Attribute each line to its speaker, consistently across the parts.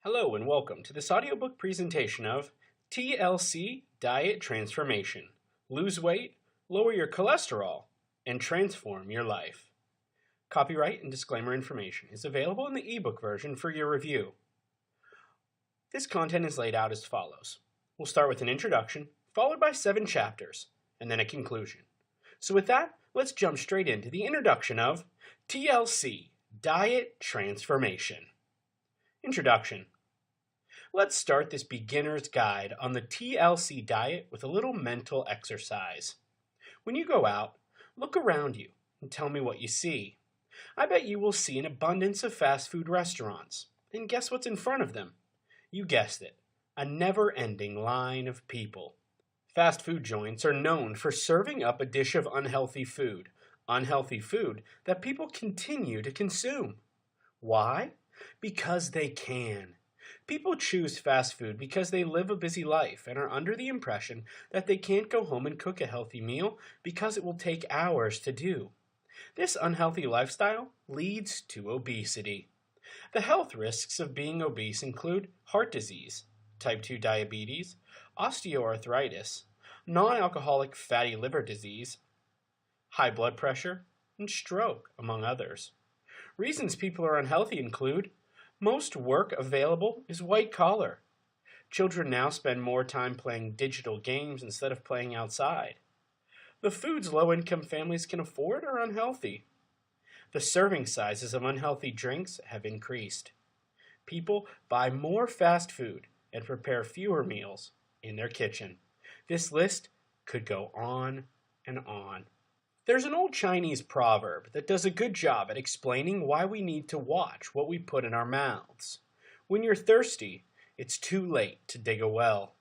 Speaker 1: Hello and welcome to this audiobook presentation of TLC Diet Transformation. Lose weight, lower your cholesterol, and transform your life. Copyright and disclaimer information is available in the ebook version for your review. This content is laid out as follows. We'll start with an introduction, followed by 7 chapters, and then a conclusion. So with that, let's jump straight into the introduction of TLC Diet Transformation. Introduction. Let's start this beginner's guide on the TLC diet with a little mental exercise. When you go out, look around you and tell me what you see. I bet you will see an abundance of fast food restaurants. And guess what's in front of them? You guessed it, a never-ending line of people. Fast food joints are known for serving up a dish of unhealthy food that people continue to consume. Why? Because they can. People choose fast food because they live a busy life and are under the impression that they can't go home and cook a healthy meal because it will take hours to do. This unhealthy lifestyle leads to obesity. The health risks of being obese include heart disease, type 2 diabetes, osteoarthritis, non-alcoholic fatty liver disease, high blood pressure, and stroke, among others. Reasons people are unhealthy include most work available is white collar. Children now spend more time playing digital games instead of playing outside. The foods low-income families can afford are unhealthy. The serving sizes of unhealthy drinks have increased. People buy more fast food and prepare fewer meals in their kitchen. This list could go on and on. There's an old Chinese proverb that does a good job at explaining why we need to watch what we put in our mouths. When you're thirsty, it's too late to dig a well.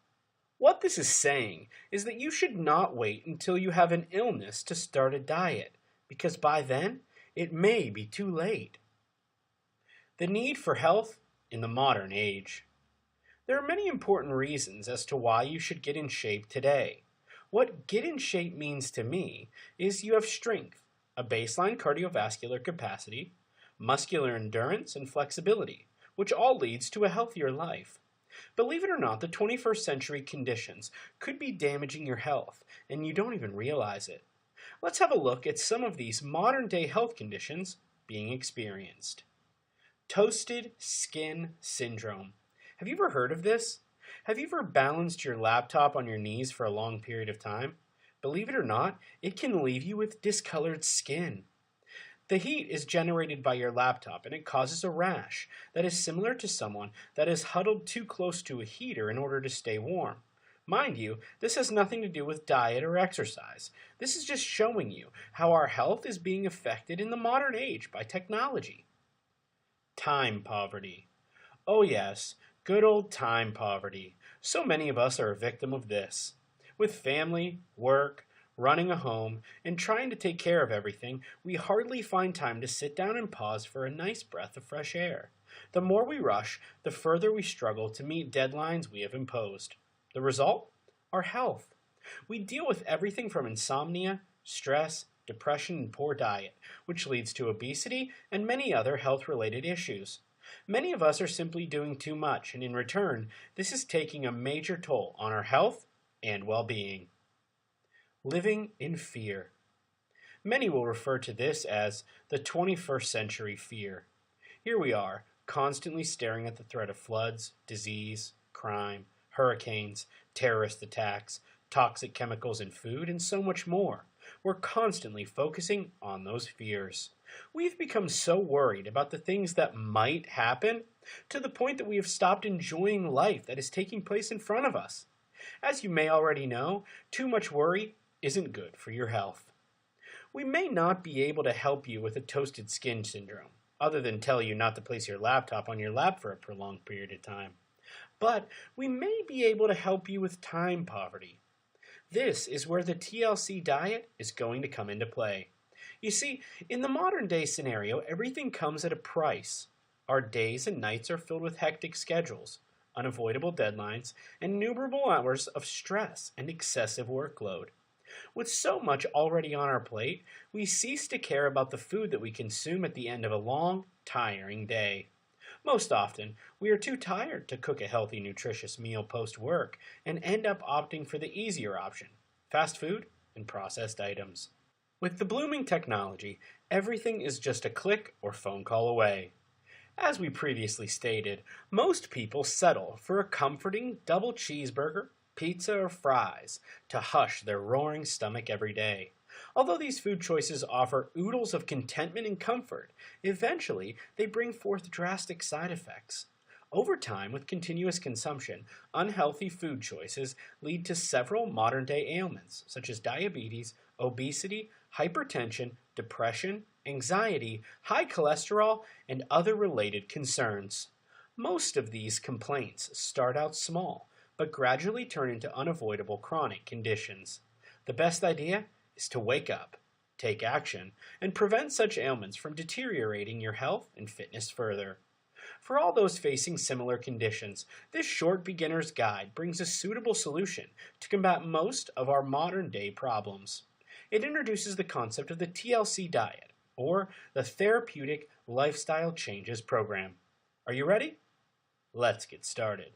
Speaker 1: What this is saying is that you should not wait until you have an illness to start a diet, because by then, it may be too late. The need for health in the modern age. There are many important reasons as to why you should get in shape today. What get in shape means to me is you have strength, a baseline cardiovascular capacity, muscular endurance, and flexibility, which all leads to a healthier life. Believe it or not, the 21st century conditions could be damaging your health, and you don't even realize it. Let's have a look at some of these modern-day health conditions being experienced. Toasted skin syndrome. Have you ever heard of this? Have you ever balanced your laptop on your knees for a long period of time? Believe it or not, it can leave you with discolored skin. The heat is generated by your laptop and it causes a rash that is similar to someone that is huddled too close to a heater in order to stay warm. Mind you, this has nothing to do with diet or exercise. This is just showing you how our health is being affected in the modern age by technology. Time poverty. Oh yes, good old time poverty. So many of us are a victim of this. With family, work, running a home, and trying to take care of everything, we hardly find time to sit down and pause for a nice breath of fresh air. The more we rush, the further we struggle to meet deadlines we have imposed. The result? Our health. We deal with everything from insomnia, stress, depression, and poor diet, which leads to obesity and many other health-related issues. Many of us are simply doing too much, and in return, this is taking a major toll on our health and well-being. Living in fear. Many will refer to this as the 21st century fear. Here we are, constantly staring at the threat of floods, disease, crime, hurricanes, terrorist attacks, toxic chemicals in food, and so much more. We're constantly focusing on those fears. We've become so worried about the things that might happen to the point that we have stopped enjoying life that is taking place in front of us. As you may already know, too much worry isn't good for your health. We may not be able to help you with a toasted skin syndrome, other than tell you not to place your laptop on your lap for a prolonged period of time. But we may be able to help you with time poverty. This is where the TLC diet is going to come into play. You see, in the modern day scenario, everything comes at a price. Our days and nights are filled with hectic schedules, unavoidable deadlines, and innumerable hours of stress and excessive workload. With so much already on our plate, we cease to care about the food that we consume at the end of a long, tiring day. Most often, we are too tired to cook a healthy, nutritious meal post work and end up opting for the easier option: fast food and processed items. With the blooming technology, everything is just a click or phone call away. As we previously stated, most people settle for a comforting double cheeseburger, pizza, or fries to hush their roaring stomach every day. Although these food choices offer oodles of contentment and comfort, eventually they bring forth drastic side effects. Over time, with continuous consumption, unhealthy food choices lead to several modern day ailments such as diabetes, obesity, hypertension, depression, anxiety, high cholesterol, and other related concerns. Most of these complaints start out small, but gradually turn into unavoidable chronic conditions. The best idea is to wake up, take action, and prevent such ailments from deteriorating your health and fitness further. For all those facing similar conditions, this short beginner's guide brings a suitable solution to combat most of our modern day problems. It introduces the concept of the TLC diet, or the Therapeutic Lifestyle Changes program. Are you ready? Let's get started.